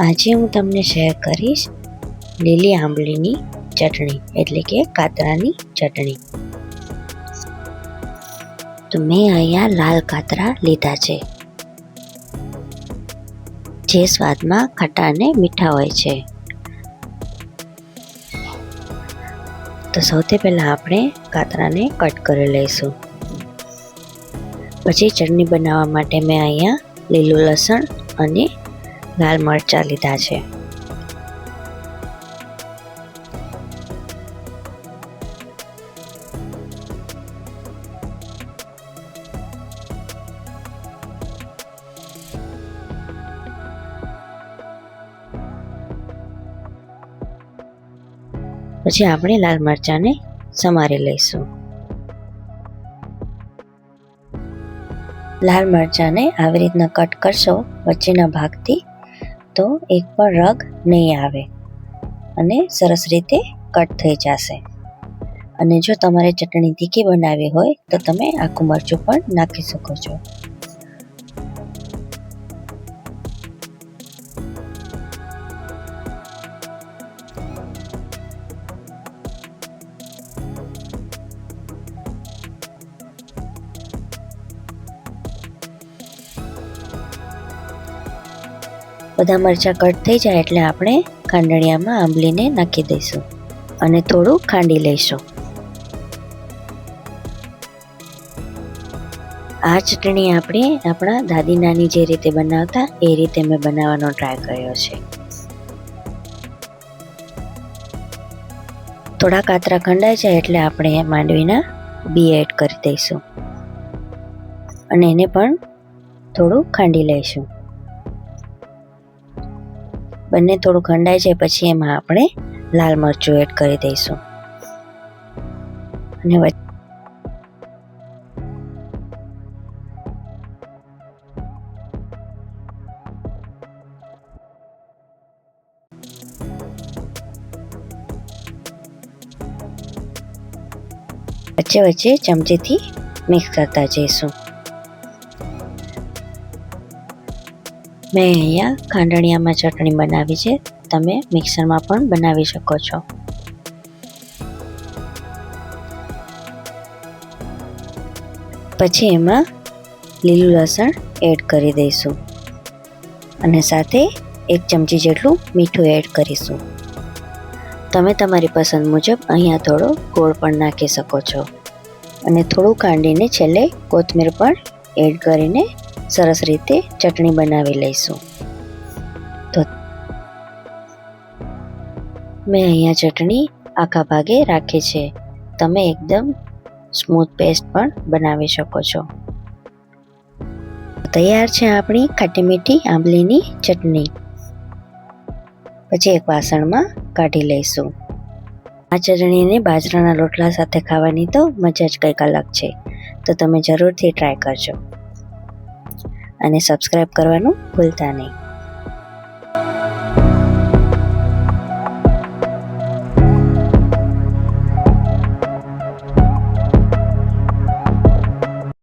આજે હું તમને શેર કરીશ લીલી આંબલીની ચટણી એટલે કે કાતરાની ચટણી। તો મેં અહીંયા લાલ કાતરા લીધા છે જે સ્વાદમાં ખાટા અને મીઠા હોય છે। તો સૌથી પહેલાં આપણે કાતરાને કટ કરી લઈશું। પછી ચટણી બનાવવા માટે મેં અહીંયા લીલું લસણ અને લાલ મરચાં લીધા છે। પછી આપણે લાલ મરચાંને સમારી લઈશું। લાલ મરચાંને આવી રીતના કટ કરશો વચ્ચેના ભાગથી તો એક પણ રગ નહીં આવે અને સરસ રીતે કટ થઈ જશે। અને જો તમારે ચટણી તીખી બનાવવી હોય તો તમે આખું મરચું પણ નાખી શકો છો। બધા મરચાં કટ થઈ જાય એટલે આપણે ખાંડણીયામાં આંબલીને નાખી દઈશું અને થોડું ખાંડી લઈશું। આ ચટણી આપણે આપણા દાદી નાની જે રીતે બનાવતા એ રીતે મેં બનાવવાનો ટ્રાય કર્યો છે। થોડા કાતરા ખંડાઈ જાય એટલે આપણે માંડવીના બી એડ કરી દઈશું અને એને પણ થોડું ખાંડી લઈશું। બંને થોડું ખંડાઈ જાય પછી એમાં આપણે લાલ મરચું એડ કરી દઈશું અને વચ્ચે વચ્ચે ચમચીથી મિક્સ કરતા જઈશું। મેં અહીંયા ખાંડણીયામાં ચટણી બનાવી છે, તમે મિક્સરમાં પણ બનાવી શકો છો। પછી એમાં લીલું લસણ એડ કરી દઈશું અને સાથે 1 ચમચી જેટલું મીઠું એડ કરીશું। તમે તમારી પસંદ મુજબ અહીંયા થોડો ગોળ પણ નાખી શકો છો અને થોડું ખાંડીને છેલ્લે કોથમીર પણ એડ કરીને સરસ રીતે ચટણી બનાવી લઈશું। તો મેં અહીંયા ચટણી આખા ભાગે રાખી છે, તમે એકદમ સ્મૂથ પેસ્ટ પણ બનાવી શકો છો। તૈયાર છે આપણી ખાટી મીઠી આંબલીની ચટણી। પછી એક વાસણમાં કાઢી લઈશું। આ ચટણીને બાજરાના રોટલા સાથે ખાવાની તો મજા જ કંઈક અલગ છે, તો તમે જરૂરથી ટ્રાય કરજો અને સબસ્ક્રાઈબ કરવાનું ભૂલતા નહીં।